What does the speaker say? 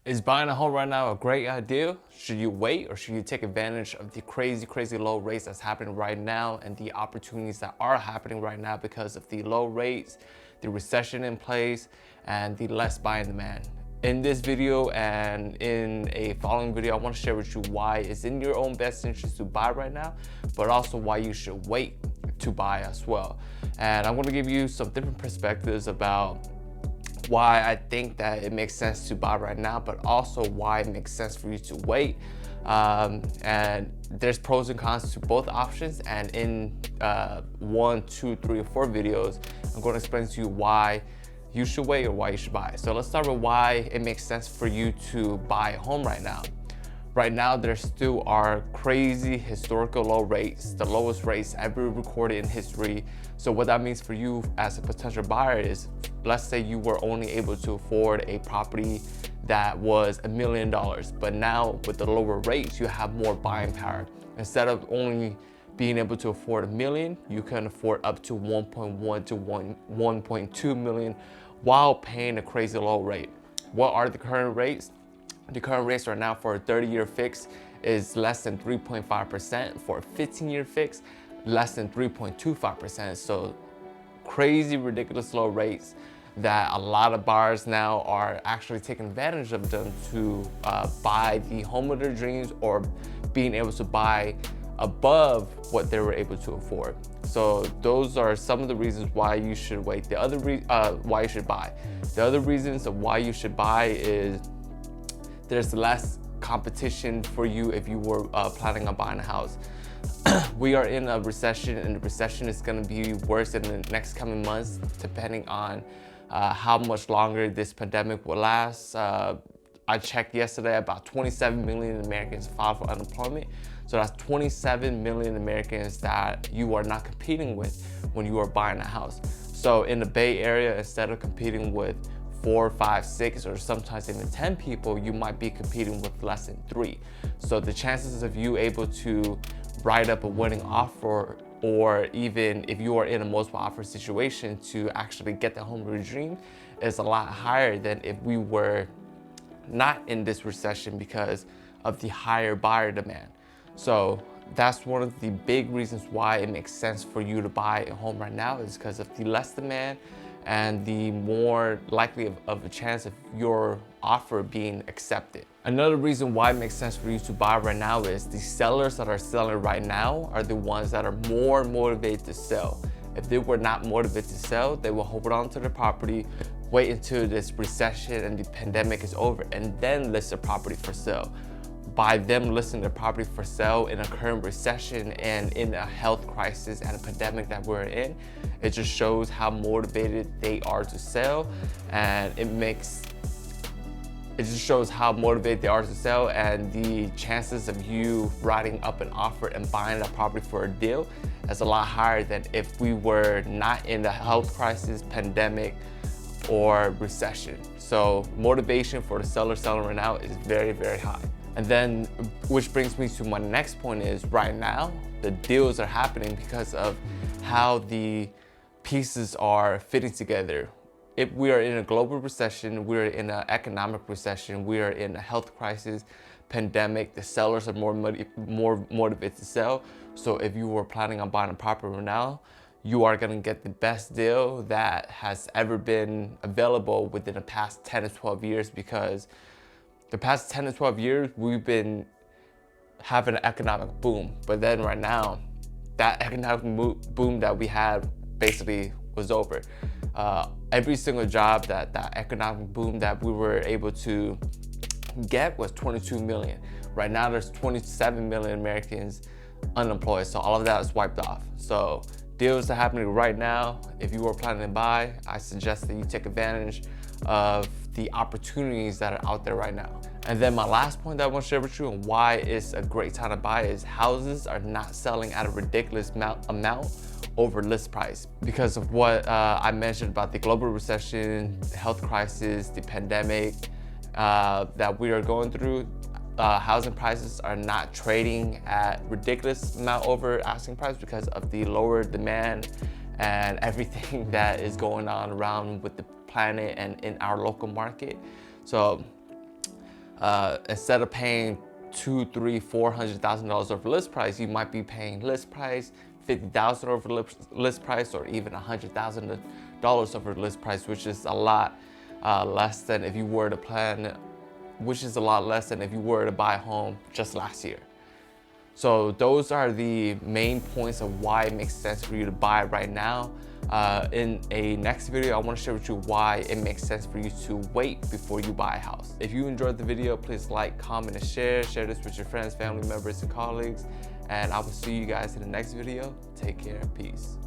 Is buying a home right now a great idea? Should you wait or should you take advantage of the crazy low rates that's happening right now and the opportunities that are happening right now because of the low rates, the recession in place, and the less buying demand? In this video and in a following video, I want to share with you why it's in your own best interest to buy right now, but also why you should wait to buy as well. And I'm going to give you some different perspectives about why I think that it makes sense to buy right now, but also why it makes sense for you to wait. And there's pros and cons to both options. And in 1, 2, 3, or 4 videos, I'm going to explain to you why you should wait or why you should buy. So let's start with why it makes sense for you to buy a home right now. Right now, there still are crazy historical low rates, the lowest rates ever recorded in history. So what that means for you as a potential buyer is, let's say you were only able to afford a property that was $1 million, but now with the lower rates, you have more buying power. Instead of only being able to afford $1 million, you can afford up to 1.1 to 1.2 million while paying a crazy low rate. What are the current rates? The current rates right now for a 30-year fix is less than 3.5%. For a 15-year fix, less than 3.25%. So crazy, ridiculous low rates that a lot of buyers now are actually taking advantage of them to buy the home of their dreams or being able to buy above what they were able to afford. So those are some of the reasons why you should wait. The other why you should buy. The other reasons of why you should buy is there's less competition for you if you were planning on buying a house. We are in a recession, and the recession is going to be worse in the next coming months, depending on how much longer this pandemic will last. I checked yesterday, about 27 million Americans filed for unemployment. So that's 27 million Americans that you are not competing with when you are buying a house. So in the Bay Area, instead of competing with 4, 5, 6, or sometimes even 10 people, you might be competing with less than 3. So the chances of you able to write up a winning offer, or even if you are in a multiple offer situation, to actually get the home of your dream is a lot higher than if we were not in this recession because of the higher buyer demand. So that's one of the big reasons why it makes sense for you to buy a home right now, is because of the less demand and the more likely of a chance of your offer being accepted. Another reason why it makes sense for you to buy right now is the sellers that are selling right now are the ones that are more motivated to sell. If they were not motivated to sell, they will hold on to the property, wait until this recession and the pandemic is over, and then list the property for sale. By them listing the property for sale in a current recession and in a health crisis and a pandemic that we're in, it just shows how motivated they are to sell, and it just shows how motivated they are to sell, and the chances of you writing up an offer and buying that property for a deal is a lot higher than if we were not in the health crisis, pandemic, or recession. So motivation for the seller selling right now is very high. And then, which brings me to my next point, is right now, the deals are happening because of how the pieces are fitting together. If we are in a global recession, we're in an economic recession, we are in a health crisis, pandemic, the sellers are more motivated to sell. So if you were planning on buying a property right now, you are gonna get the best deal that has ever been available within the past 10 to 12 years, because the past 10 to 12 years, we've been having an economic boom. But then right now, that economic boom that we had basically was over. Every single job that economic boom that we were able to get was 22 million. Right now, there's 27 million Americans unemployed. So all of that is wiped off. So deals are happening right now. If you were planning to buy, I suggest that you take advantage of the opportunities that are out there right now. And then my last point that I want to share with you and why it's a great time to buy is houses are not selling at a ridiculous amount over list price because of what I mentioned about the global recession, the health crisis, the pandemic that we are going through. Housing prices are not trading at ridiculous amount over asking price because of the lower demand and everything that is going on around with the planet and in our local market. So Instead of paying $200,000, $300,000, $400,000 over list price, you might be paying list price, $50,000 over list price, or even $100,000 over list price, which is a lot less than if you were to buy a home just last year. So those are the main points of why it makes sense for you to buy right now. In a next video, I want to share with you why it makes sense for you to wait before you buy a house. If you enjoyed the video, please like, comment, and share. Share this with your friends, family members, and colleagues. And I will see you guys in the next video. Take care and peace.